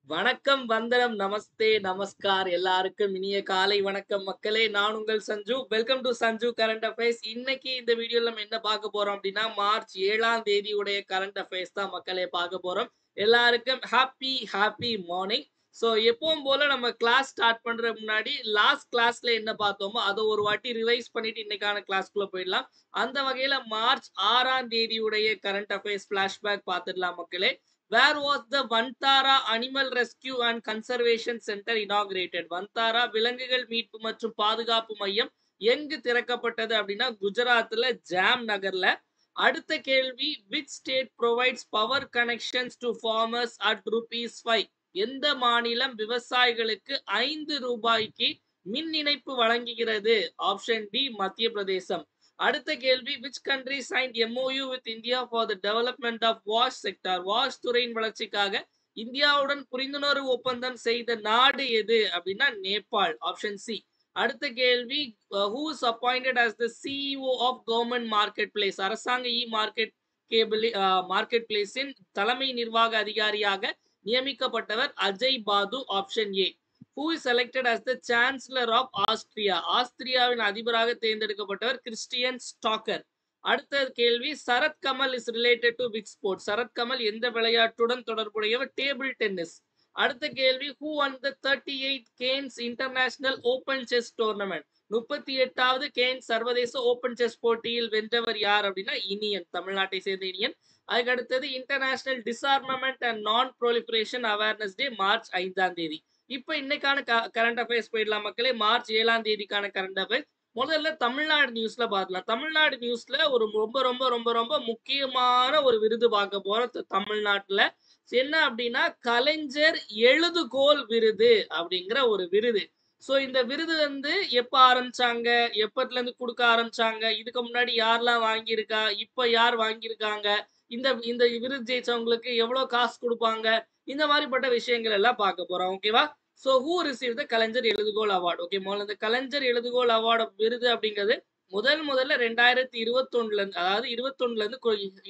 வணக்கம், வந்தனம், நமஸ்தே, நமஸ்கார். எல்லாருக்கும் இனிய காலை வணக்கம் மக்களே. நான் உங்கள் Sanju. Welcome to Sanju current affairs. இன்னைக்கு இந்த வீடியோல நம்ம என்ன பார்க்க போறோம் அப்படின்னா, மார்ச் 7ஆம் தேதியுடைய கரண்ட் அஃபேர்ஸ் தான் மக்களே பார்க்க போறோம். எல்லாருக்கும் ஹாப்பி மார்னிங். ஸோ எப்பவும் போல நம்ம கிளாஸ் ஸ்டார்ட் பண்றதுக்கு முன்னாடி லாஸ்ட் கிளாஸ்ல என்ன பார்த்தோமோ அதை ஒரு வாட்டி ரிவைஸ் பண்ணிட்டு இன்னைக்கான கிளாஸ்க்குள்ள போயிடலாம். அந்த வகையில மார்ச் 6ஆம் தேதியுடைய கரண்ட் அஃபேர்ஸ் ஃபிளாஷ்பேக் பார்த்துடலாம் மக்களே. Where was the Vantara Animal Rescue and Conservation Center inaugurated? வந்தாரா விலங்குகள் மீட்பு மற்றும் பாதுகாப்பு மையம் எங்கு திறக்கப்பட்டது அப்படின்னா குஜராத்ல ஜாம் நகர்ல. அடுத்த கேள்வி, which state provides power connections to farmers at ₹5? எந்த மாநிலம் விவசாயிகளுக்கு 5 ரூபாய்க்கு மின் இணைப்பு வழங்குகிறது? ஆப்ஷன் டி மத்திய பிரதேசம். அடுத்த கேள்வி, which country signed MOU with India for the development of wash sector? Wash துறையின் வளர்ச்சிக்காக இந்தியாவுடன் புரிந்துணர்வு ஒப்பந்தம் செய்த நாடு எது அப்படின்னா நேபாள். Option C. அடுத்த கேள்வி, who is appointed as the CEO of government marketplace? அரசாங்க மார்க்கெட் பிளேஸின் தலைமை நிர்வாக அதிகாரியாக நியமிக்கப்பட்டவர் அஜய் பாது. Option A. Who is elected as the Chancellor of Austria? ஆஸ்திரியாவின் அதிபராக தேர்ந்தெடுக்கப்பட்டவர் கிறிஸ்டியன் ஸ்டாக்கர். அடுத்த கேள்வி, Sharath Kamal is related to which sport? Sharath Kamal எந்த விளையாட்டுடன் தொடர்புடையவர்? Table tennis. அடுத்த கேள்வி, who won the 38th Cannes international open chess tournament? 38வது கேன்ஸ் சர்வதேச ஓபன் செஸ் போட்டியில் வென்றவர் யார் அப்படின்னா இனியன், தமிழ்நாட்டை சேர்ந்த இனியன். அதுக்கு அடுத்தது இன்டர்நேஷனல் டிஸ்ஆர்மமெண்ட் அண்ட் நான் ப்ரோலிஃபரேஷன் அவேர்னஸ் டே மார்ச் 5ஆம் தேதி. இப்ப இன்னைக்கான கரண்ட் அஃபேர்ஸ் போயிடலாம் மக்களே. மார்ச் 7ஆம் தேதிக்கான கரண்ட் அஃபேர்ஸ். முதல்ல தமிழ்நாடு நியூஸ்ல பார்க்கலாம். தமிழ்நாடு நியூஸ்ல ஒரு ரொம்ப ரொம்ப ரொம்ப ரொம்ப முக்கியமான ஒரு விருது பார்க்க போறோம் தமிழ்நாட்டுல. என்ன அப்படின்னா கலைஞர் எழுதுகோல் விருது அப்படிங்கிற ஒரு விருது. சோ இந்த விருது வந்து எப்ப ஆரம்பிச்சாங்க, எப்பத்துல இருந்து கொடுக்க ஆரம்பிச்சாங்க, இதுக்கு முன்னாடி யாரெல்லாம் வாங்கியிருக்கா, இப்ப யார் வாங்கியிருக்காங்க, இந்த இந்த விருது ஜெயிச்சவங்களுக்கு எவ்வளவு காசு கொடுப்பாங்க, இந்த மாதிரிப்பட்ட விஷயங்கள் எல்லாம் பார்க்க போறோம். ஓகேவா? So who receive the Kalaignar Ezhuthukol award? Okay, முதல்ல இந்த கலைஞர் எழுதுகோல் அவார்டு விருது அப்படிங்கிறது முதல்ல 2021 இருந்து, அதாவது 21 இருந்து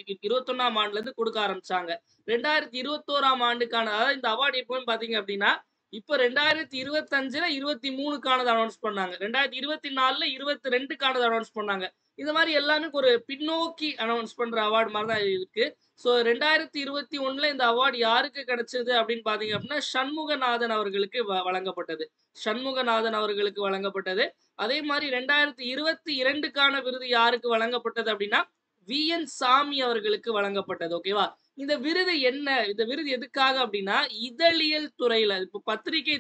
21ஆம் ஆண்டுல இருந்து கொடுக்க ஆரம்பிச்சாங்க. 2021ஆம் ஆண்டுக்கான, அதாவது இந்த அவார்டு எப்போன்னு பாத்தீங்க அப்படின்னா இப்ப 2025ல 23க்கானது அனௌன்ஸ் பண்ணாங்க, 2024ல 22க்கானது அனௌன்ஸ் பண்ணாங்க. இந்த மாதிரி எல்லாமே ஒரு பின்னோக்கி அனௌன்ஸ் பண்ற அவார்டு மாதிரி தான் இருக்கு. ஸோ 2021ல இந்த அவார்டு யாருக்கு கிடைச்சது அப்படின்னு பாத்தீங்க அப்படின்னா சண்முகநாதன் அவர்களுக்கு வழங்கப்பட்டது. சண்முகநாதன் அவர்களுக்கு வழங்கப்பட்டது. அதே மாதிரி 2022க்கான விருது யாருக்கு வழங்கப்பட்டது அப்படின்னா VN சாமி அவர்களுக்கு வழங்கப்பட்டது. ஓகேவா? இந்த விருது என்ன, இந்த விருது எதுக்காக அப்படின்னா இதழியல் துறையில, இப்ப பத்திரிகை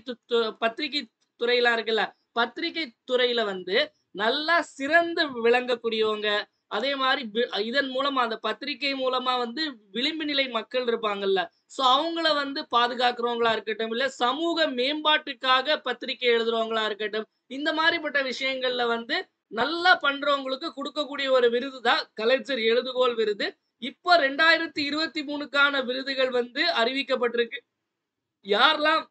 துறையில இருக்குல்ல, பத்திரிகை துறையில வந்து நல்லா சிறந்து விளங்கக்கூடியவங்க, அதே மாதிரி இதன் மூலமா அந்த பத்திரிகை மூலமா வந்து விளிம்பு நிலை மக்கள் இருப்பாங்கல்ல, சோ அவங்கள வந்து பாதுகாக்கிறவங்களா இருக்கட்டும், இல்ல சமூக மேம்பாட்டுக்காக பத்திரிகை எழுதுறவங்களா இருக்கட்டும், இந்த மாதிரிப்பட்ட விஷயங்கள்ல வந்து நல்லா பண்றவங்களுக்கு கொடுக்கக்கூடிய ஒரு விருது தான் கலைஞர் எழுதுகோல் விருது. இப்போ 2023க்கான விருதுகள் வந்து அறிவிக்கப்பட்டிருக்கு. யாரெல்லாம்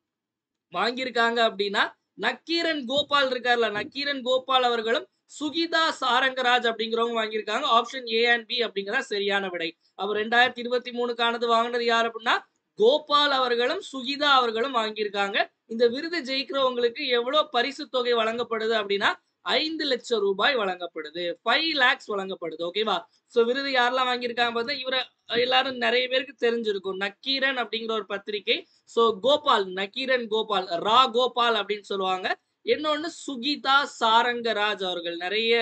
வாங்கியிருக்காங்க அப்படின்னா நக்கீரன் கோபால் இருக்கார்ல, நக்கீரன் கோபால் அவர்களும் சுகிதா சாரங்கராஜ் அப்படிங்கிறவங்க வாங்கியிருக்காங்க. ஆப்ஷன் ஏ அண்ட் பி அப்படிங்கிறதா சரியான விடை. அவர் 2023க்கானது வாங்கினது யார் அப்படின்னா கோபால் அவர்களும் சுகிதா அவர்களும் வாங்கியிருக்காங்க. இந்த விருது ஜெயிக்கிறவங்களுக்கு எவ்வளவு பரிசு தொகை வழங்கப்படுது அப்படின்னா 5 லட்சம் ரூபாய் வழங்கப்படுது, 5 lakhs வழங்கப்படுது. ஓகேவா? சோ விருது யாரெல்லாம் வாங்கியிருக்காங்க பார்த்தா இவரை எல்லாரும் நிறைய பேருக்கு தெரிஞ்சிருக்கும், நக்கீரன் அப்படிங்கிற ஒரு பத்திரிகை. சோ கோபால், நக்கீரன் கோபால், ரா கோபால் அப்படின்னு சொல்லுவாங்க. இன்னொன்னு சுகிதா சாரங்கராஜ் அவர்கள், நிறைய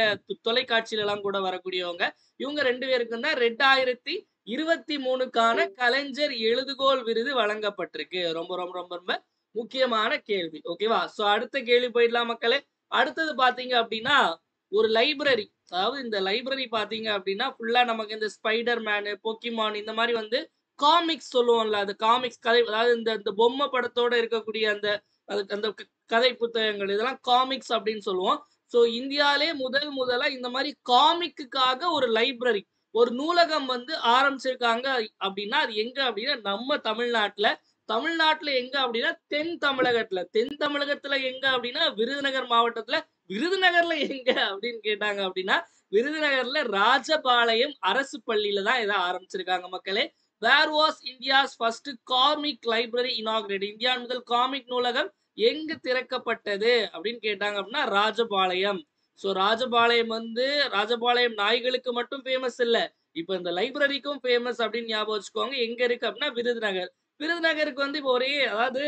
தொலைக்காட்சியில எல்லாம் கூட வரக்கூடியவங்க. இவங்க 2 பேருக்கும் தான் 2023க்கான கலைஞர் எழுதுகோல் விருது வழங்கப்பட்டிருக்கு. ரொம்ப ரொம்ப ரொம்ப ரொம்ப முக்கியமான கேள்வி. ஓகேவா? சோ அடுத்த கேள்வி போயிடலாம் மக்களே. அடுத்தது பாத்தீங்க அப்படின்னா ஒரு லைப்ரரி, அதாவது இந்த லைப்ரரி பாத்தீங்க அப்படின்னா ஃபுல்லா நமக்கு இந்த ஸ்பைடர் மேனு, போக்கிமான், இந்த மாதிரி வந்து காமிக்ஸ் சொல்லுவோம்ல, அந்த காமிக்ஸ் கதை, அதாவது இந்த இந்த பொம்மை படத்தோட இருக்கக்கூடிய அந்த அந்த கதை புத்தகங்கள், இதெல்லாம் காமிக்ஸ் அப்படின்னு சொல்லுவோம். சோ இந்தியாலே முதலா இந்த மாதிரி காமிக்குக்காக ஒரு லைப்ரரி, ஒரு நூலகம் வந்து ஆரம்பிச்சிருக்காங்க அப்படின்னா அது எங்க அப்படின்னா நம்ம தமிழ்நாட்டுல எங்க அப்படின்னா தென் தமிழகத்துல எங்க அப்படின்னா விருதுநகர் மாவட்டத்துல. விருதுநகர்ல எங்க அப்படின்னு கேட்டாங்க அப்படின்னா விருதுநகர்ல ராஜபாளையம் அரசு பள்ளியில தான் இதை ஆரம்பிச்சிருக்காங்க மக்களே. Where was India's first comic library inaugurate? இந்தியாவின் முதல் காமிக் நூலகம் எங்கு திறக்கப்பட்டது அப்படின்னு கேட்டாங்க அப்படின்னா ராஜபாளையம். ஸோ ராஜபாளையம் வந்து ராஜபாளையம் நாய்களுக்கு மட்டும் ஃபேமஸ் இல்ல, இப்போ இந்த லைப்ரரிக்கும் ஃபேமஸ் அப்படின்னு ஞாபகம் வச்சுக்கோங்க. எங்க இருக்கு அப்படின்னா விருதுநகர். விருதுநகருக்கு வந்து இப்போ ஒரே அதாவது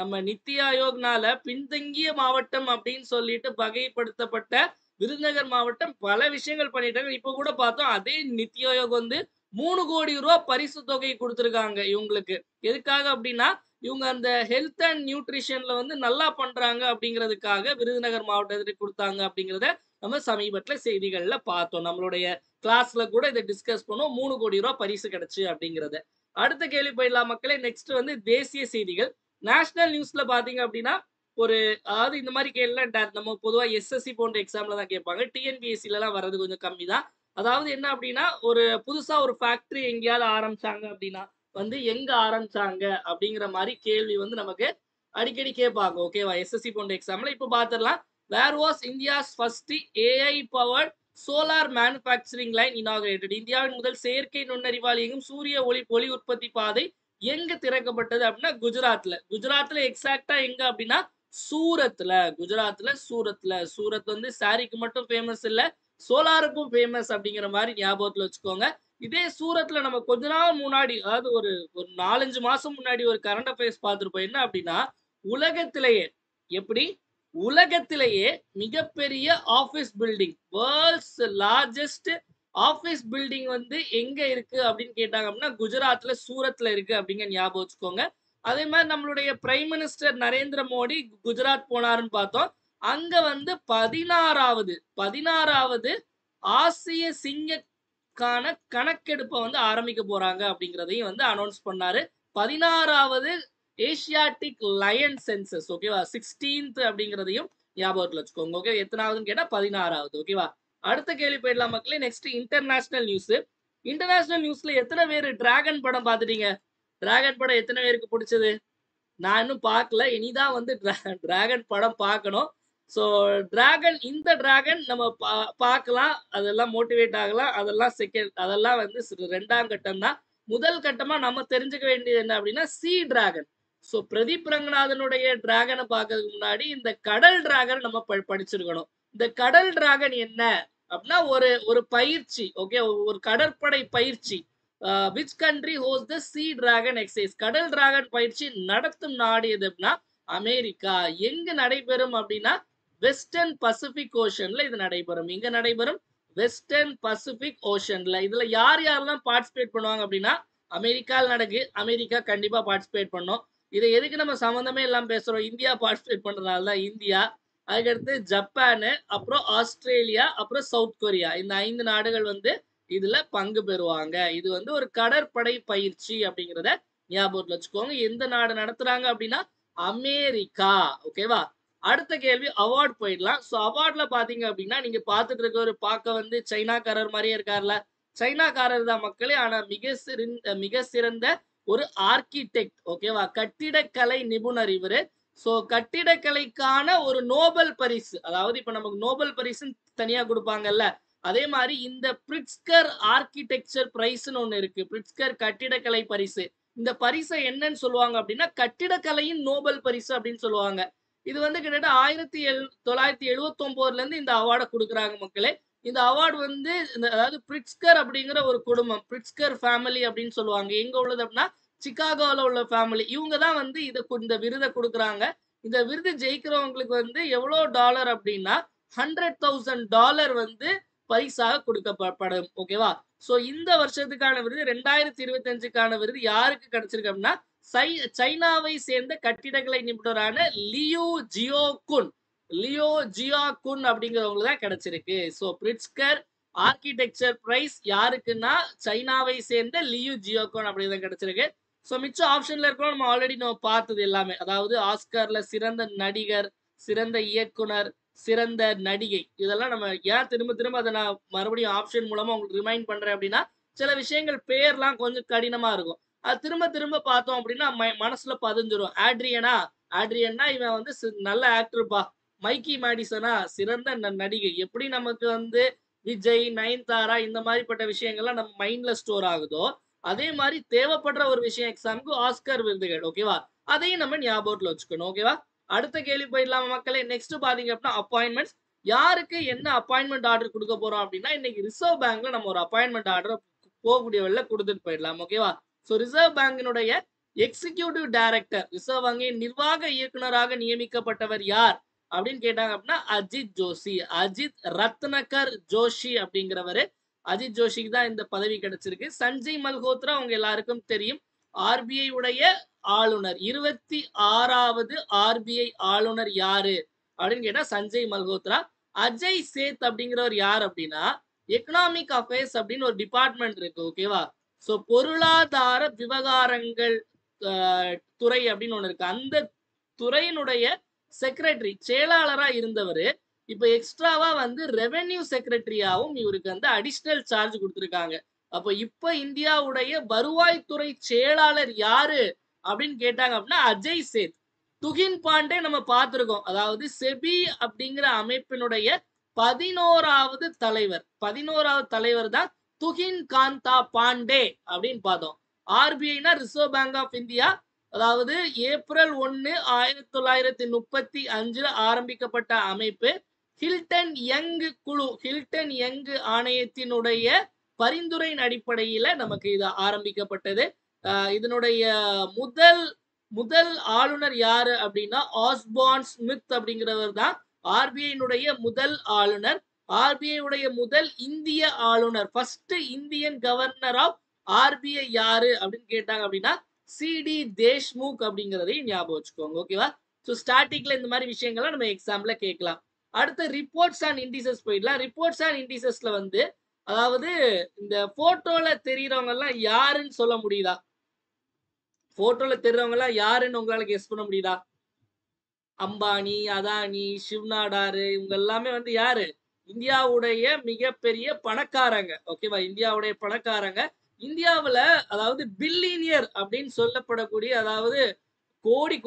நம்ம நித்தி ஆயோக்னால பின்தங்கிய மாவட்டம் அப்படின்னு சொல்லிட்டு வகைப்படுத்தப்பட்ட விருதுநகர் மாவட்டம் பல விஷயங்கள் பண்ணிட்டாங்க. இப்போ கூட பார்த்தோம் அதே நித்தி ஆயோக் வந்து 3 கோடி ரூபாய் பரிசு தொகை கொடுத்திருக்காங்க இவங்களுக்கு. எதுக்காக அப்படின்னா இவங்க அந்த ஹெல்த் அண்ட் நியூட்ரிஷன்ல வந்து நல்லா பண்றாங்க அப்படிங்கிறதுக்காக விருதுநகர் மாவட்டத்துக்கு கொடுத்தாங்க அப்படிங்கிறத நம்ம சமீபத்துல செய்திகள்ல பார்த்தோம். நம்மளுடைய கிளாஸ்ல கூட இதை டிஸ்கஸ் பண்ணோம். 3 கோடி ரூபாய் பரிசு கிடைச்சு அப்படிங்கிறத. அடுத்த கேள்வி போயிடலாம் மக்களே. நெக்ஸ்ட் வந்து தேசிய செய்திகள். நேஷனல் நியூஸ்ல பாத்தீங்க அப்படின்னா ஒரு அதாவது இந்த மாதிரி கேள்விலாம் நம்ம பொதுவா எஸ்எஸ்சி போன்ற எக்ஸாம்ல தான் கேட்பாங்க. டிஎன்பிஎஸ்சில எல்லாம் வர்றது கொஞ்சம் கம்மி தான். அதாவது என்ன அப்படின்னா ஒரு புதுசா ஒரு ஃபேக்டரி எங்கேயாவது ஆரம்பிச்சாங்க அப்படின்னா வந்து எங்க ஆரம்பிச்சாங்க அப்படிங்கிற மாதிரி கேள்வி வந்து நமக்கு அடிக்கடி கேட்பாங்க. ஓகேவா? எஸ்எஸ்சி போன்ற எக்ஸாம்ல இப்போ பார்த்துடலாம். Where was India's first AI powered solar manufacturing line inaugurated? இந்தியாவின் முதல் செயற்கை நுண்ணறிவால் இயங்கும் சூரிய ஒளி உற்பத்தி பாதை எங்க திறக்கப்பட்டது அப்படின்னா குஜராத்ல. குஜராத்ல எக்ஸாக்டா எங்க அப்படின்னா சூரத்ல. குஜராத்ல சூரத்ல. சூரத் வந்து சாரிக்கு மட்டும் ஃபேமஸ் இல்ல, சோலாருக்கும் ஃபேமஸ் அப்படிங்கிற மாதிரி ஞாபகத்துல வச்சுக்கோங்க. இதே சூரத்ல நம்ம கொஞ்ச நாள் முன்னாடி அதாவது ஒரு 4-5 மாசம் முன்னாடி ஒரு கரண்ட் அஃபேர்ஸ் பார்த்திருப்போம். என்ன அப்படின்னா உலகத்திலேயே எப்படி உலகத்திலேயே மிகப்பெரிய office building, world's largest office building வந்து எங்க இருக்கு அப்படின்னு கேட்டாங்க அப்படின்னா குஜராத்ல சூரத்ல இருக்கு அப்படிங்கிற ஞாபகம் வச்சுக்கோங்க. அதே மாதிரி நம்மளுடைய பிரைம் மினிஸ்டர் நரேந்திர மோடி குஜராத் போனாருன்னு பார்த்தோம். அங்க வந்து 16வது ஆசிய சிங்கக்கான கணக்கெடுப்பை வந்து ஆரம்பிக்க போறாங்க அப்படிங்கிறதையும் வந்து அனௌன்ஸ் பண்ணாரு. 16வது ஏசியாட்டிக் லயன் சென்சஸ். ஓகேவா? 16th அப்படிங்கிறதையும் ஞாபகத்துல வச்சுக்கோங்க. ஓகே, எத்தனாவதுன்னு கேட்டா 16வது. ஓகேவா? அடுத்த கேள்வி போயிடலாம் மக்களே. Next international news. இன்டர்நேஷனல் நியூஸ்ல எத்தனை பேர் டிராகன் படம் பார்த்துட்டீங்க? டிராகன் படம் எத்தனை பேருக்கு பிடிச்சது? நான் இன்னும் பார்க்கல, இனிதான் வந்து டிராகன் படம் பார்க்கணும். ஸோ டிராகன், இந்த டிராகன் நம்ம பார்க்கலாம், அதெல்லாம் மோட்டிவேட் ஆகலாம், அதெல்லாம் செகண்ட், அதெல்லாம் வந்து 2ஆம் கட்டம் தான். முதல் கட்டமா நம்ம தெரிஞ்சுக்க வேண்டியது என்ன அப்படின்னா சி டிராகன். ஸோ பிரதீப் ரங்கநாதனுடைய டிராகனை பார்க்கறதுக்கு முன்னாடி இந்த கடல் டிராகன் நம்ம படிச்சிருக்கணும். இந்த கடல் டிராகன் என்ன அப்படின்னா ஒரு பயிற்சி. ஓகே, ஒரு கடற்படை பயிற்சி. Which country host the C dragon exercise? கடல் டிராகன் பயிற்சி நடத்தும் நாடு எது அப்படின்னா அமெரிக்கா. எங்க நடைபெறும் அப்படின்னா வெஸ்டர்ன் பசிபிக் ஓஷன்ல இது நடைபெறும். எங்க நடைபெறும்? வெஸ்டர்ன் பசிபிக் ஓஷன்ல. இதுல யார் யாரெல்லாம் பார்ட்டிசிபேட் பண்ணுவாங்க அப்படின்னா அமெரிக்காவில் நடக்கு. அமெரிக்கா கண்டிப்பா பார்ட்டிசிபேட் பண்ணும். இதை எதுக்கு நம்ம சம்மந்தமே இல்லாம பேசுறோம்? இந்தியா பார்ட்டிசிபேட் பண்றதுனால தான். இந்தியா, அதுக்கடுத்து ஜப்பானு, அப்புறம் ஆஸ்திரேலியா, அப்புறம் சவுத் கொரியா, இந்த 5 நாடுகள் வந்து இதுல பங்கு பெறுவாங்க. இது வந்து ஒரு கடற்படை பயிற்சி அப்படிங்கிறத ஞாபகத்துல வச்சுக்கோங்க. எந்த நாடு நடத்துறாங்க அப்படின்னா அமெரிக்கா. ஓகேவா? அடுத்த கேள்வி அவார்ட் போயிடலாம். ஸோ அவார்ட்ல பாத்தீங்க அப்படின்னா நீங்க பார்த்துட்டு இருக்க ஒரு பார்க்க வந்து சைனாக்காரர் மாதிரியே இருக்கார்ல, சைனாக்காரர் தான் மக்களே. ஆனா மிக சிறந்த ஒரு ஆர்கிடெக்ட். ஓகேவா? கட்டிடக்கலை நிபுணர் இவரு. ஸோ கட்டிடக்கலைக்கான ஒரு நோபல் பரிசு, அதாவது இப்ப நமக்கு நோபல் பரிசு தனியா கொடுப்பாங்கல்ல, அதே மாதிரி இந்த பிரிட்ஸ்கர் ஆர்கிடெக்சர் பிரைஸ்னு ஒண்ணு இருக்கு. பிரிட்ஸ்கர் கட்டிடக்கலை பரிசு. இந்த பரிசை என்னன்னு சொல்லுவாங்க அப்படின்னா கட்டிடக்கலையின் நோபல் பரிசு அப்படின்னு சொல்லுவாங்க. இது வந்து கிட்டத்தட்ட 1979ல இருந்து இந்த அவார்டை கொடுக்குறாங்க மக்களே. இந்த அவார்டு வந்து அதாவது பிரிட்ஸ்கர் அப்படிங்கிற ஒரு குடும்பம், பிரிட்ஸ்கர் ஃபேமிலி அப்படின்னு சொல்லுவாங்க. எங்க உள்ளது அப்படின்னா சிகாகோல உள்ள ஃபேமிலி. இவங்க தான் வந்து இந்த விருதை கொடுக்குறாங்க. இந்த விருது ஜெயிக்கிறவங்களுக்கு வந்து எவ்வளவு டாலர் அப்படின்னா $100,000 வந்து பரிசாக கொடுக்கப்படும். ஓகேவா? சோ இந்த வருஷத்துக்கான விருது 2025க்கான விருது யாருக்கு கிடைச்சிருக்கு அப்படின்னா சைனாவை சேர்ந்த கட்டிடக்கலை நிபுணரான லியூ ஜியோகுன் அப்படிங்கிறவங்களுக்கு தான் கிடைச்சிருக்கு. சோ பிரிட்ஸ்கர் ஆர்கிடெக்சர் பிரைஸ் யாருக்குன்னா சைனாவை சேர்ந்த லியூ ஜியோகுன் அப்படிங்கிறத கிடைச்சிருக்கு. சோ மிச்ச ஆப்ஷன்ல இருக்கிறோம் நம்ம ஆல்ரெடி நம்ம பார்த்தது எல்லாமே. அதாவது ஆஸ்கர்ல சிறந்த நடிகர், சிறந்த இயக்குனர், சிறந்த நடிகை, இதெல்லாம் நம்ம ஏன் திரும்ப திரும்ப அதை நான் மறுபடியும் ஆப்ஷன் மூலமா உங்களுக்கு ரிமைண்ட் பண்றேன் அப்படின்னா சில விஷயங்கள் பேர்லாம் கொஞ்சம் கடினமா இருக்கும். அது திரும்ப திரும்ப பார்த்தோம் அப்படின்னா மனசுல பதிஞ்சிரும். ஆட்ரியனா இவன் வந்து நல்ல ஆக்டர்பா. மைக்கி மேடிசனா சிறந்த நடிகை. எப்படி நமக்கு வந்து விஜய், நயன்தாரா இந்த மாதிரிப்பட்ட விஷயங்கள்லாம் நம்ம மைண்ட்ல ஸ்டோர் ஆகுதோ அதே மாதிரி தேவைப்படுற ஒரு விஷயம் எக்ஸாமுக்கு ஆஸ்கர் விருதுகள். ஓகேவா? அதையும் நம்ம ஞாபகத்துல வச்சுக்கணும். ஓகேவா? அடுத்த கேள்வி போயிடலாமா மக்களே? நெக்ஸ்ட் பாத்தீங்க அப்படின்னா அப்பாயின்மெண்ட்ஸ். யாருக்கு என்ன அப்பாயின்மெண்ட் ஆர்டர் கொடுக்க போறோம் அப்படின்னா, இன்னைக்கு ரிசர்வ் பேங்க்ல நம்ம ஒரு அப்பாயின்மெண்ட் ஆர்டர் போகக்கூடிய வழியில கொடுத்துட்டு போயிடலாம். ஓகேவா? சோ ரிசர்வ் பேங்கினுடைய எக்ஸிகியூட்டிவ் டைரக்டர், ரிசர்வ் வங்கியின் நிர்வாக இயக்குனராக நியமிக்கப்பட்டவர் யார் அப்படின்னு கேட்டாங்க அப்படின்னா அஜித் ஜோஷி. அஜித் ரத்னகர் ஜோஷி அப்படிங்கிறவரு. அஜித் ஜோஷிக்கு தான் இந்த பதவி கிடைச்சிருக்கு. சஞ்சய் மல்ஹோத்ரா உங்க எல்லாருக்கும் தெரியும், ஆர்பிஐ உடைய ஆளுநர். 26வது ஆர்பிஐ ஆளுநர் யாரு அப்படின்னு கேட்டா சஞ்சய் மல்ஹோத்ரா. அஜய் சேத் அப்படிங்கிறவர் யார் அப்படின்னா எக்கனாமிக் அஃபேர்ஸ் அப்படின்னு ஒரு டிபார்ட்மெண்ட் இருக்கு. ஓகேவா? சோ பொருளாதார விவகாரங்கள் துறை அப்படின்னு ஒண்ணு இருக்கு. அந்த துறையினுடைய செக்ரட்டரி, செயலாளரா இருந்தவர் இப்ப எக்ஸ்ட்ராவா வந்து ரெவென்யூ செக்ரட்டரியாவும் இவருக்கு வந்து அடிஷனல் சார்ஜ் கொடுத்திருக்காங்க. அப்ப இப்ப இந்தியாவுடைய வருவாய்த்துறை செயலாளர் யாரு அப்படின்னு கேட்டாங்க அப்படின்னா அஜய் சேத். துகின் பாண்டே நம்ம பார்த்திருக்கோம். அதாவது செபி அப்படிங்கிற அமைப்பினுடைய 11வது தலைவர். 11வது தலைவர் தான் துகின் காந்தா பாண்டே அப்படின்னு பார்த்தோம். ஆர்பிஐனா ரிசர்வ் பேங்க் ஆஃப் இந்தியா. அதாவது ஏப்ரல் 1, 1935 ஆரம்பிக்கப்பட்ட அமைப்பு. ஹில்டன் யங் குழு, ஹில்டன் யங் ஆணையத்தினுடைய பரிந்துரையின் அடிப்படையில நமக்கு இது ஆரம்பிக்கப்பட்டது. இதனுடைய முதல் ஆளுநர் யாரு அப்படின்னா ஆஸ்பான் ஸ்மித் அப்படிங்கிறவர் தான் ஆர்பிஐனுடைய முதல் ஆளுநர். ஆர்பிஐ உடைய முதல் இந்திய ஆளுநர், first Indian governor of RBI யாரு அப்படின்னு கேட்டாங்க அப்படின்னா சிடி தேஷ்முக் அப்படிங்கிறதையும் ஞாபகம் வச்சுக்கோங்க. ஓகேவா? ஸோ ஸ்டாட்டிக்ல இந்த மாதிரி விஷயங்கள்லாம் நம்ம எக்ஸாம்ல கேட்கலாம். அடுத்து ரிப்போர்ட்ஸ் அண்ட் இண்டிசஸ் போயிடலாம். ரிப்போர்ட்ஸ் அண்ட் இண்டிசஸ்ல வந்து அதாவது இந்த போட்டோல தெரியறவங்க எல்லாம் யாருன்னு சொல்ல முடியுதா? போட்டோல தெரியறவங்க எல்லாம் யாருன்னு உங்களால கெஸ் பண்ண முடியுதா? அம்பானி, அதானி, சிவ்நாடாரு இவங்க எல்லாமே வந்து யாரு? இந்தியாவுடைய மிகப்பெரிய பணக்காரங்க. ஓகேவா? இந்தியாவுடைய பணக்காரங்க. இந்தியாவுல அதாவது பில்லியனியர் அப்படின்னு சொல்லப்படக்கூடிய, அதாவது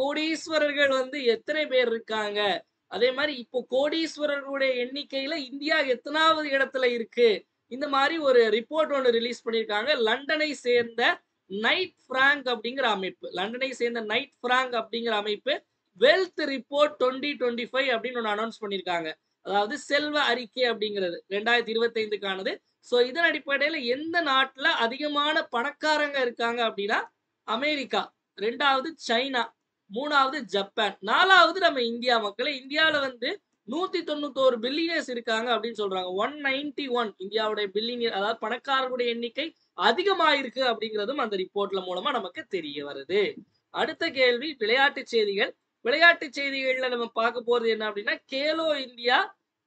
கோடீஸ்வரர்கள் வந்து எத்தனை பேர் இருக்காங்க, அதே மாதிரி இப்போ கோடீஸ்வரர்களுடைய எண்ணிக்கையில இந்தியா எத்தனாவது இடத்துல இருக்கு, இந்த மாதிரி ஒரு ரிப்போர்ட் ஒன்று ரிலீஸ் பண்ணியிருக்காங்க. லண்டனை சேர்ந்த நைட் பிராங்க் அப்படிங்கிற அமைப்பு. லண்டனை சேர்ந்த நைட் பிராங்க் அப்படிங்கிற அமைப்பு வெல்த் ரிப்போர்ட் 2025 அப்படின்னு ஒன்று அனௌன்ஸ் பண்ணியிருக்காங்க. அதாவது செல்வ அறிக்கை அப்படிங்கிறது 2025க்கானது. சோ இதன் அடிப்படையில எந்த நாட்டுல அதிகமான பணக்காரங்க இருக்காங்க அப்படின்னா அமெரிக்கா, 2வது சைனா, 3வது ஜப்பான், 4வது நம்ம இந்தியா. மக்களே, இந்தியாவில வந்து 191 பில்லியனர்ஸ் இருக்காங்க அப்படின்னு சொல்றாங்க. 191 இந்தியாவுடைய பில்லியனியர், அதாவது பணக்காரர்களுடைய எண்ணிக்கை அதிகமாயிருக்கு அப்படிங்கிறதும் அந்த ரிப்போர்ட்ல மூலமா நமக்கு தெரிய வருது. அடுத்த கேள்வி விளையாட்டு செய்திகள். விளையாட்டு செய்திகள்ல நம்ம பார்க்க போறது என்ன அப்படின்னா கேலோ இந்தியா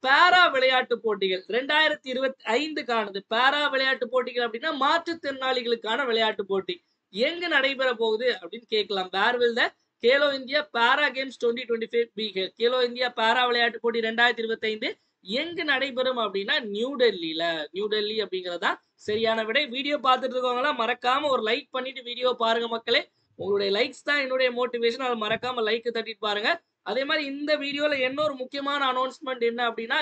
பாரா விளையாட்டு போட்டிகள் 2025க்கானது. பாரா விளையாட்டு போட்டிகள் அப்படின்னா மாற்றுத்திறனாளிகளுக்கான விளையாட்டு போட்டி எங்க நடைபெற போகுது அப்படின்னு கேட்கலாம். Where will the Khelo India para games 2025 be held? Khelo India para விளையாட்டு போட்டி 2025 எங்கு நடைபெறும் அப்படின்னா நியூ டெல்லியில. நியூ டெல்லி அப்படிங்கறதா சரியான விடை. வீடியோ பார்த்துட்டு இருக்கவங்க மறக்காம ஒரு லைக் பண்ணிட்டு வீடியோ பாருங்க மக்களே. உங்களுடைய லைக்ஸ் தான் என்னுடைய மோட்டிவேஷன். அதை மறக்காம லைக் தட்டிட்டு பாருங்க. அதே மாதிரி இந்த வீடியோல என்ன ஒரு முக்கியமான அனௌன்ஸ்மெண்ட் என்ன அப்படின்னா,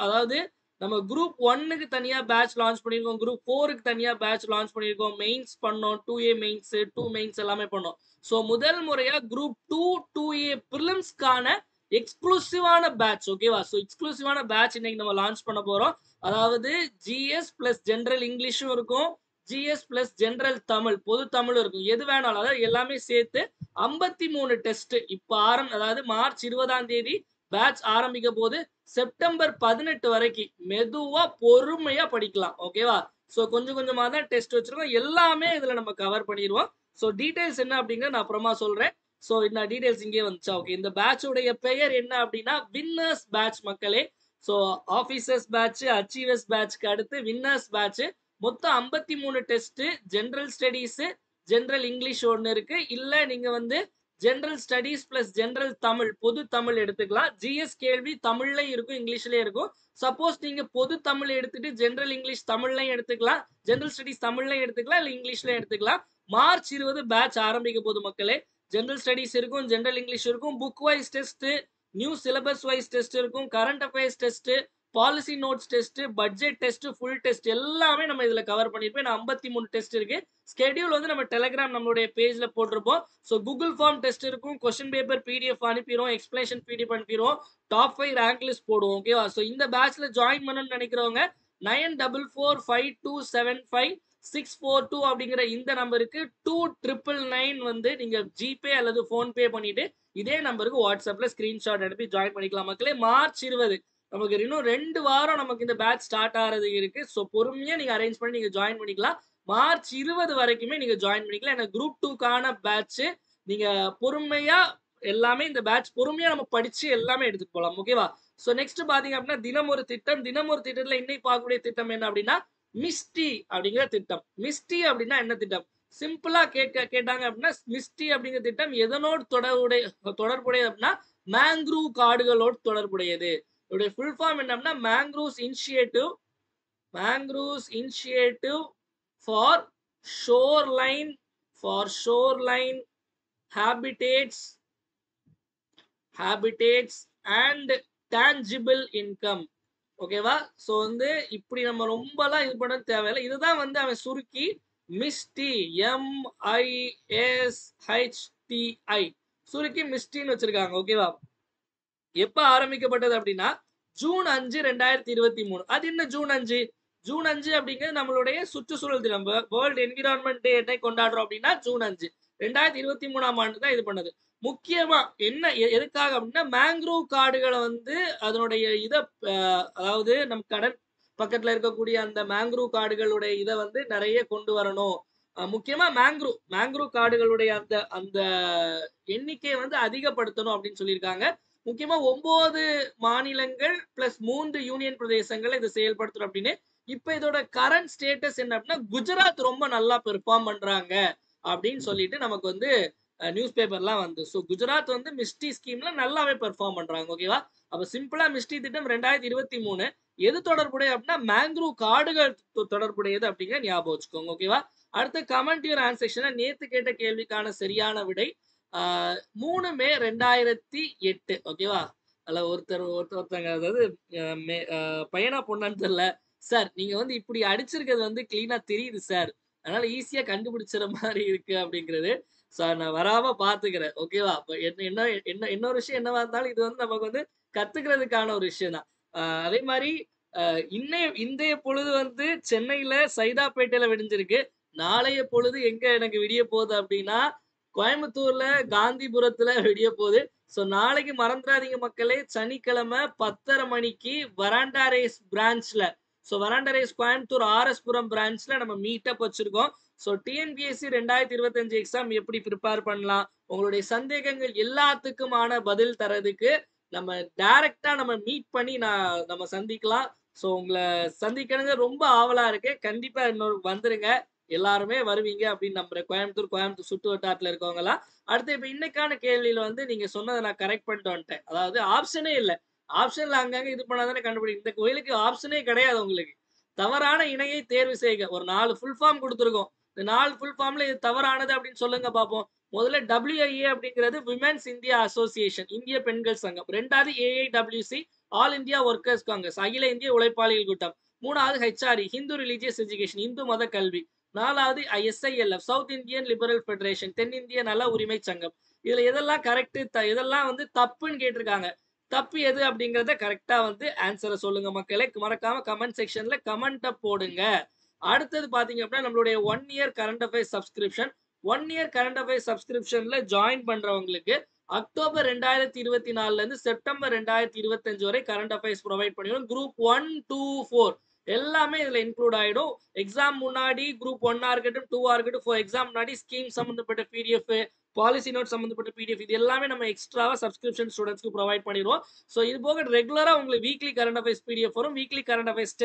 அதாவது நம்ம குரூப் 1க்கு தனியா பேட்ச் லான்ச் பண்ணிருக்கோம், குரூப் 4க்கு தனியா பேட்ச் லான்ச் பண்ணிருக்கோம், மெயின்ஸ் பண்ணோம், 2A மெயின்ஸ் 2 மெயின்ஸ் எல்லாமே பண்ணோம். சோ முதல் முறையா குரூப் 2 2A பிரிலிம்ஸ்க்கான எக்ஸ்க்ளூசிவான பேட்ச். ஓகேவா? சோ எக்ஸ்க்ளூசிவான பேட்ச் இன்னைக்கு நம்ம லான்ச் பண்ண போறோம். அதாவது ஜிஎஸ் பிளஸ் ஜெனரல் இங்கிலீஷும் இருக்கும், ஜிஎஸ் பிளஸ் ஜெனரல் தமிழ், பொது தமிழ் இருக்கும், எது வேணாலும், அதாவது எல்லாமே சேர்த்து 53 டெஸ்ட். இப்ப அதாவது மார்ச் 20ஆம் தேதி பேட்ச் ஆரம்பிக்க போது செப்டம்பர் 18 வரைக்கும் மெதுவா பொறுமையா படிக்கலாம். ஓகேவா? சோ கொஞ்சம் கொஞ்சமா தான் டெஸ்ட் வச்சிருக்கோம், எல்லாமே இதுல நம்ம கவர் பண்ணிடுவோம். சோ டீடைல்ஸ் என்ன அப்படிங்கறத நான் அப்புறமா சொல்றேன். சோ இந்த டீடைல்ஸ் இங்கே வந்துச்சா? ஓகே, இந்த பேட்ச் உடைய பெயர் என்ன அப்படின்னா வின்னர்ஸ் பேட்ச் மக்களே. சோ ஆபீசர்ஸ் பேட்ச், அச்சீவர்ஸ் பேட்ச்க்கு அடுத்து வின்னர்ஸ் பேட்ச். மொத்தம் 53 test. General studies, general English ஒன்னு இருக்கு. இல்ல நீங்க வந்து general studies plus general Tamil, பொது தமிழ் எடுத்துக்கலாம். ஜிஎஸ் கேள்வி தமிழ்லயும் இருக்கும், இங்கிலீஷ்லயும் இருக்கும். சப்போஸ் நீங்க பொது தமிழ் எடுத்துட்டு ஜெனரல் இங்கிலீஷ் தமிழ்லையும் எடுத்துக்கலாம், ஜெனரல் ஸ்டடீஸ் தமிழ்லையும் எடுத்துக்கலாம், இல்ல இங்கிலீஷ்லயும் எடுத்துக்கலாம். மார்ச் 20 பேட்ச் ஆரம்பிக்க போது மக்களே. ஜெனரல் ஸ்டடீஸ் இருக்கும், ஜெனரல் இங்கிலீஷ் இருக்கும், book wise test, new syllabus wise test இருக்கும், current affairs test, policy notes test, budget test, full test எல்லாமே நம்ம இதுல கவர் பண்ணிருப்போம். 53 டெஸ்ட் இருக்கு. ஸ்கெடியூல் வந்து நம்ம டெலிகிராம் நம்மளுடைய பேஜ்ல போட்டிருப்போம். ஸோ கூகுள் ஃபார்ம் டெஸ்ட் இருக்கும், கொஸ்டின் பேப்பர் பிடிஎஃப் அனுப்பிடுவோம், எக்ஸ்பிளேஷன் பிடிஎஃப் அனுப்பிடுவோம், டாப் 5 ரேங்க் லிஸ்ட் போடுவோம். ஓகேவா? ஸோ இந்த பேட்ச்ல ஜாயின் பண்ணணும்னு நினைக்கிறவங்க 9445275642 அப்படிங்கிற இந்த நம்பருக்கு 2999 வந்து நீங்க ஜிபே அல்லது போன்பே பண்ணிட்டு இதே நம்பருக்கு வாட்ஸ்அப்ல ஸ்கிரீன்ஷாட் அனுப்பி ஜாயின் பண்ணிக்கலாம். மக்களே, மார்ச் 20 நமக்கு இன்னும் 2 வாரம் நமக்கு இந்த பேட்ச் ஸ்டார்ட் ஆகிறது இருக்கு. ஸோ பொறுமையா நீங்க அரேஞ்ச் பண்ணி நீங்க ஜாயின் பண்ணிக்கலாம். மார்ச் 20 வரைக்குமே நீங்க ஜாயின் பண்ணிக்கலாம். ஏன்னா குரூப் 2க்கான பேட்ச் நீங்க பொறுமையா எல்லாமே இந்த பேட்ச் பொறுமையா நம்ம படிச்சு எல்லாமே எடுத்துட்டு போலாம். ஓகேவா? ஸோ நெக்ஸ்ட் பாத்தீங்க அப்படின்னா தினம் ஒரு திட்டம். தினம் ஒரு திட்டத்துல இன்னைக்கு பார்க்கக்கூடிய திட்டம் என்ன அப்படின்னா மிஸ்டி அப்படிங்கிற திட்டம். மிஸ்டி அப்படின்னா என்ன திட்டம்? சிம்பிளா கேட்டாங்க அப்படின்னா மிஸ்டி அப்படிங்கிற திட்டம் எதனோடு தொடர்புடைய அப்படின்னா மேங்க்ரூவ் காடுகளோடு தொடர்புடையது. இதோடைய ஃபுல் ஃபார்ம் என்னன்னா mangroves initiative for shoreline habitats and tangible income. ஓகேவா? ஸோ வந்து இப்படி நம்ம ரொம்பலாம் இது பண்ண தேவையில்லை. இதுதான் வந்து அவன் சுருக்கி மிஸ்டி MISHTI சுருக்கி மிஸ்டின்னு வச்சிருக்காங்க. ஓகேவா? எப்ப ஆரம்பிக்கப்பட்டது அப்படின்னா ஜூன் 5 2023. அது என்ன ஜூன் 5? ஜூன் 5 அப்படிங்கிறது நம்மளுடைய சுற்றுச்சூழல் தினம். வேர்ல்டு என்விரான்மெண்ட் டே என்னை கொண்டாடுறோம் அப்படின்னா ஜூன் 5 2023ஆம் ஆண்டு தான் இது பண்ணது. முக்கியமா என்ன எதுக்காக அப்படின்னா மேங்க்ரூவ் காடுகளை வந்து அதனுடைய அதாவது நம்ம கடல் பக்கத்துல இருக்கக்கூடிய அந்த மேங்க்ரூவ் காடுகளுடைய இதை வந்து நிறைய கொண்டு வரணும். முக்கியமா மேங்க்ரூவ் காடுகளுடைய அந்த எண்ணிக்கையை வந்து அதிகப்படுத்தணும் அப்படின்னு சொல்லியிருக்காங்க. முக்கியமா 9 மாநிலங்கள் பிளஸ் 3 யூனியன் பிரதேசங்கள் இதை செயல்படுத்தணும் அப்படின்னு. இப்ப இதோட கரண்ட் ஸ்டேட்டஸ் என்ன அப்படின்னா குஜராத் ரொம்ப நல்லா பெர்ஃபார்ம் பண்றாங்க அப்படின்னு சொல்லிட்டு நமக்கு வந்து நியூஸ் பேப்பர்லாம் வந்து. ஸோ குஜராத் வந்து மிஸ்டி ஸ்கீம்ல நல்லாவே பெர்ஃபார்ம் பண்றாங்க. ஓகேவா? அப்ப சிம்பிளா மிஸ்டி திட்டம் 2023 எது தொடர்புடைய அப்படின்னா மேங்க்ரூவ் காடுகள் தொடர்புடையது அப்படிங்கிற ஞாபகம் வச்சுக்கோங்க. ஓகேவா? அடுத்து கமெண்ட் யுவர் ஆன்சர். நேத்து கேட்ட கேள்விக்கான சரியான விடை 3 மே 2008. ஓகேவா? அதுல ஒருத்தங்க அதாவது பையனா பொண்ணான்னு தெரியல சார், நீங்க வந்து இப்படி அடிச்சிருக்கிறது வந்து கிளீனா தெரியுது சார், அதனால ஈஸியா கண்டுபிடிச்சிட மாதிரி இருக்கு அப்படிங்கிறது. சார் நான் வராம பாத்துக்கிறேன். ஓகேவா? இன்னொரு விஷயம் என்னவா இருந்தாலும் இது வந்து நமக்கு வந்து கத்துக்கிறதுக்கான ஒரு விஷயம் தான். அதே மாதிரி இன்றைய பொழுது வந்து சென்னையில சைதாப்பேட்டையில விடிஞ்சிருக்கு. நாளைய பொழுது எங்க எனக்கு விடிய போகுது அப்படின்னா கோயம்புத்தூர்ல காந்திபுரத்துல விடிய போகுது. ஸோ நாளைக்கு மறந்துடாதீங்க மக்களே, சனிக்கிழமை 10:30 மணிக்கு வராண்டா ரேஸ் பிரான்ச்ல, so Veranda Race Coimbatore RS Puram பிரான்ச்ல நம்ம மீட்டப் வச்சிருக்கோம். ஸோ டிஎன்பிஎஸ்சி 2025 எக்ஸாம் எப்படி ப்ரிப்பேர் பண்ணலாம், உங்களுடைய சந்தேகங்கள் எல்லாத்துக்குமான பதில் தரதுக்கு நம்ம டைரக்டா நம்ம மீட் பண்ணி நம்ம சந்திக்கலாம். ஸோ உங்களை சந்திக்கிறது ரொம்ப ஆவலா இருக்கு. கண்டிப்பா இன்னொரு வந்துருங்க, எல்லாருமே வருவீங்க அப்படின்னு நம்புறேன். கோயம்புத்தூர் சுற்று வட்டாரத்துல இருக்கவங்க எல்லாம். அடுத்து இப்ப இன்னைக்கான கேள்வியில வந்து நீங்க சொன்னதை நான் கரெக்ட் பண்ணிட்டு வந்துட்டேன். அதாவது ஆப்ஷனே இல்ல. ஆப்ஷன்ல அங்கங்க இது பண்ணாதானே கண்டுபிடிக்கும். இந்த கோயிலுக்கு ஆப்ஷனே கிடையாது உங்களுக்கு. தவறான இணையை தேர்வு செய்க. ஒரு 4 ஃபுல் ஃபார்ம் கொடுத்துருக்கோம். இந்த 4 ஃபுல் ஃபார்ம்ல இது தவறானது அப்படின்னு சொல்லுங்க பார்ப்போம். முதல்ல WIA அப்படிங்கிறது விமென்ஸ் இந்தியா அசோசியேஷன், இந்திய பெண்கள் சங்கம். 2வது AIWC, all India workers Congress, அகில இந்திய உழைப்பாளிகள் கூட்டம். 3வது HRE, Hindu religious education, Hindu மத கல்வி. 4வது SILF, south Indian liberal federation, தென்னிந்திய நல உரிமை சங்கம். இதுல எதெல்லாம் கரெக்ட், இதெல்லாம் வந்து தப்புன்னு கேட்டிருக்காங்க. தப்பு எது அப்படிங்கறத கரெக்டா வந்து ஆன்சரை சொல்லுங்க மக்களே. மறக்காம கமெண்ட் செக்ஷன்ல கமெண்ட போடுங்க. அடுத்தது பாத்தீங்க அப்படின்னா நம்மளுடைய 1 year current affairs subscription. 1 year current affairs சப்ஸ்கிரிப்ஷன்ல ஜாயின் பண்றவங்களுக்கு அக்டோபர் 2024 இருந்து செப்டம்பர் 2025 வரை கரண்ட் அஃபேர்ஸ் ப்ரொவைட் பண்ணிடும். குரூப் 1, 2, 4 எல்லாமே இதுல இன்க்ளூட் ஆயிடும். எக்ஸாம் முன்னாடி குரூப் 1 இருக்கட்டும் 2 இருக்கட்டும், ஃபார் எக்ஸாம் முன்னாடி ஸ்கீம் சம்பந்தப்பட்ட PDF, பாலிசி நோட் சம்பந்தப்பட்ட PDF இது எல்லாமே நம்ம எக்ஸ்ட்ராவா சப்ஸ்கிரிப்ஷன் ஸ்டூடெண்ட்ஸ்க்கு ப்ரொவைட் பண்ணிடுவோம். ஸோ இது போக ரெகுலரா உங்களுக்கு வீக்லி கரண்ட் அஃபேர்ஸ் PDF வரும். வீக்லி கரண்ட் அஃபேர்ஸ்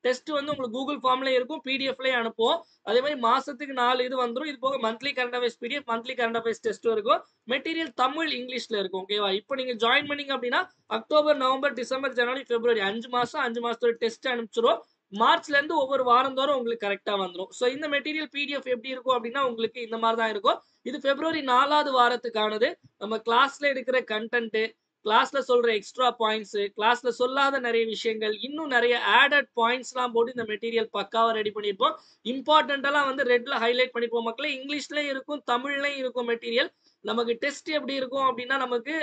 டெஸ்ட் வந்து உங்களுக்கு கூகுள் ஃபார்ம்ல இருக்கும், PDFலயே அனுப்புவோம். அதே மாதிரி மாசத்துக்கு 4 இது வந்துடும். இது போக monthly current affairs PDF, monthly current affairs test இருக்கும். மெட்டீரியல் தமிழ் இங்கிலீஷ்ல இருக்கும். ஓகேவா? இப்போ நீங்க ஜாயின் பண்ணீங்க அப்படின்னா அக்டோபர், நவம்பர், டிசம்பர், ஜனவரி, பிப்ரவரி 5 மாசத்தோட டெஸ்ட் அனுப்பிச்சிரும். மார்ச்ல இருந்து ஒவ்வொரு வாரம் தோறும் உங்களுக்கு கரெக்டா வந்துடும். ஸோ இந்த மெட்டீரியல் PDF எப்படி இருக்கும் அப்படின்னா உங்களுக்கு இந்த மாதிரி தான் இருக்கும். இது பிப்ரவரி 4வது வாரத்துக்கானது. நம்ம கிளாஸ்ல எடுக்கிற கண்டென்ட், கிளாஸ்ல சொல்ற எக்ஸ்ட்ரா பாயிண்ட்ஸ், கிளாஸ்ல சொல்லாத நிறைய விஷயங்கள், இன்னும் நிறைய ஆடட் பாயிண்ட்ஸ்லாம் போட்டு இந்த மெட்டீரியல் பக்காவா ரெடி பண்ணியிருப்போம். இம்பார்ட்டன்ட்டெல்லாம் வந்து ரெட்ல ஹைலைட் பண்ணிருப்போம் மக்களே. இங்கிலீஷ்லயும் இருக்கும், தமிழ்லயும் இருக்கும் மெட்டீரியல். நமக்கு டெஸ்ட் எப்படி இருக்கும் அப்படின்னா, நமக்கு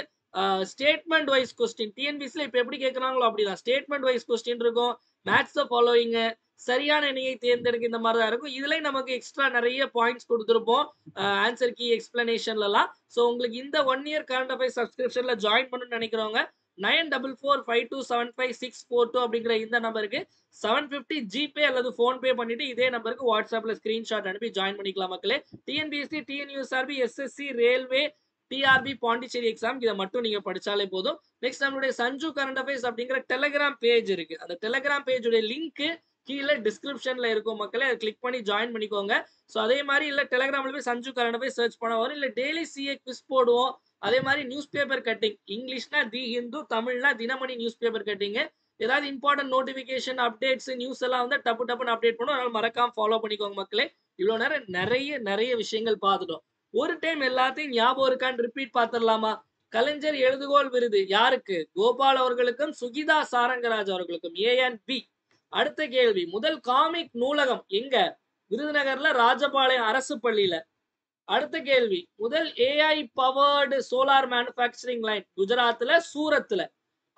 ஸ்டேட்மெண்ட் வைஸ் கொஸ்டின் டிஎன்பிஎஸ்சில இப்ப எப்படி கேட்கறாங்களோ அப்படிதான். ஸ்டேட்மெண்ட் வைஸ் கொஸ்டின் இருக்கும். மேட்ச் த ஃபாலோயிங், சரியான இணையை தேர்ந்தெடுக்க, இந்த மாதிரி தான் இருக்கும். இதுலயும் நமக்கு எக்ஸ்ட்ரா நிறைய பாயிண்ட்ஸ் கொடுத்துருப்போம். Answer key எக்ஸ்பிளனேஷன்லாம். ஸோ உங்களுக்கு இந்த 1 இயர் கரண்ட் அஃபேர்ஸ் சப்ஸ்கிரிப்ஷன்ல ஜாயின் பண்ணணும்னு நினைக்கிறவங்க 9445275642 அப்படிங்கிற இந்த நம்பருக்கு 750 ஜிபே அல்லது போன்பே பண்ணிட்டு இதே நம்பருக்கு வாட்ஸ்அப்ல ஸ்கிரீன்ஷாட் அனுப்பி ஜாயின் பண்ணிக்கலாம் மக்களே. TNPSC, TNUSRB, SSC, railway, TRB, Pondicherry exam இதை மட்டும் நீங்க படிச்சாலே போதும். நெக்ஸ்ட் நம்மளுடைய சஞ்சு கரண்ட் அஃபேர்ஸ் அப்படிங்கிற டெலிகிராம் பேஜ் இருக்கு. அந்த டெலிகிராம் பேஜுடைய லிங்க் கீழே டிஸ்கிரிப்ஷன்ல இருக்கும் மக்களே. அதை கிளிக் பண்ணி ஜாயின் பண்ணிக்கோங்க. ஸோ அதே மாதிரி இல்ல டெலிகிராம்ல போய் சஞ்சு கரண்ட் அஃபேர்ஸ் சர்ச் பண்ண வரும். இல்ல டெய்லி சிஏ குவிஸ் போடுவோம். அதே மாதிரி நியூஸ் பேப்பர் கட்டிங், இங்கிலீஷ்னா தி ஹிந்து, தமிழ்னா தினமணி நியூஸ் பேப்பர் கட்டிங். ஏதாவது இம்பார்ட்டன்ட் நோட்டிபிகேஷன், அப்டேட்ஸ், நியூஸ் எல்லாம் வந்து டப்புன்னு அப்டேட் பண்ணுவோம். அதனால மறக்காம ஃபாலோ பண்ணிக்கோங்க மக்களே. இவ்வளவு நேரம் நிறைய விஷயங்கள் பார்த்துட்டோம். ஒரு டைம் எல்லாத்தையும் ஞாபகம் இருக்கான்னு ரிப்பீட் பார்த்துடலாமா? கலைஞர் எழுதுகோள் விருது யாருக்கு? கோபால் அவர்களுக்கும் சுகிதா சாரங்கராஜ் அவர்களுக்கும். A and B. அடுத்த கேள்வி, முதல் காமிக் நூலகம் எங்க? விருதுநகர்ல ராஜபாளையம் அரசு பள்ளியில. அடுத்த கேள்வி, முதல் AI powered solar manufacturing line குஜராத்ல, சூரத்ல.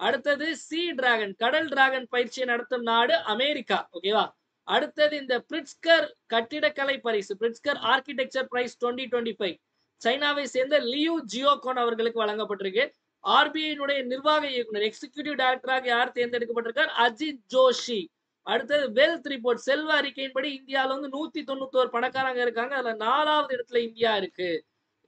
அடுத்தது சி டிராகன், கடல் டிராகன் பயிற்சியை நடத்தும் நாடு அமெரிக்கா. ஓகேவா? அடுத்தது இந்த பிரிட்ஸ்கர் கட்டிடக்கலை பரிசு, பிரிட்ஸ்கர் ஆர்கிடெக்சர் பிரைஸ் 2025 சைனாவை சேர்ந்த லியூ ஜியோகோன் அவர்களுக்கு வழங்கப்பட்டிருக்கு. ஆர்பிஐ நிர்வாக இயக்குனர், எக்ஸிகியூட்டிவ் டைரக்டராக யார் தேர்ந்தெடுக்கப்பட்டிருக்கார்? அஜித் ஜோஷி. அடுத்தது வெல்த் ரிப்போர்ட், செல்வ அறிக்கையின்படி இந்தியாவில வந்து 191 பணக்காரங்க இருக்காங்க. அதுல 4வது இடத்துல இந்தியா இருக்கு.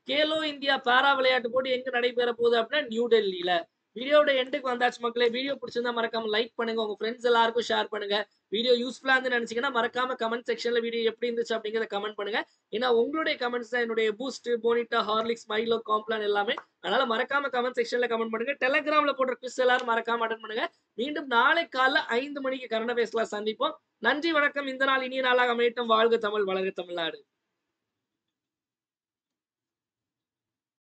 கேலோ இந்தியா பாரா விளையாட்டு போட்டி எங்க நடைபெற போகுது அப்படின்னா நியூ டெல்லியில. வீடியோட எண்டுக்கு வந்தாச்சு மக்களே. வீடியோ பிடிச்சிருந்தா மறக்காம லைக் பண்ணுங்க, உங்க ஃப்ரெண்ட்ஸ் எல்லாருக்கும் ஷேர் பண்ணுங்க. வீடியோ யூஸ்ஃபுல்லா இருந்து நினைச்சீங்கன்னா மறக்காம கமெண்ட் செக்ஷன்ல வீடியோ எப்படி இருந்துச்சு அப்படிங்கறத கமெண்ட் பண்ணுங்க. ஏன்னா உங்களுடைய கமெண்ட்ஸ் தான் என்னுடைய பூஸ்ட், போனிட்டா, ஹார்லிக்ஸ், மைலோ, காம்ப்ளான் எல்லாமே. அதனால மறக்காம கமெண்ட் செக்ஷன்ல கமெண்ட் பண்ணுங்க. டெலிகிராம்ல போடுற குவிஸ் எல்லாரும் மறக்காம அட்டென்ட் பண்ணுங்க. மீண்டும் நாளை காலைல 5 மணிக்கு கரண்ட் அஃபேர்ஸ்ல சந்திப்போம். நன்றி, வணக்கம். இந்த நாள் இனிய நாளாக அமையட்டும். வாழ்க தமிழ், வளர்க தமிழ்நாடு.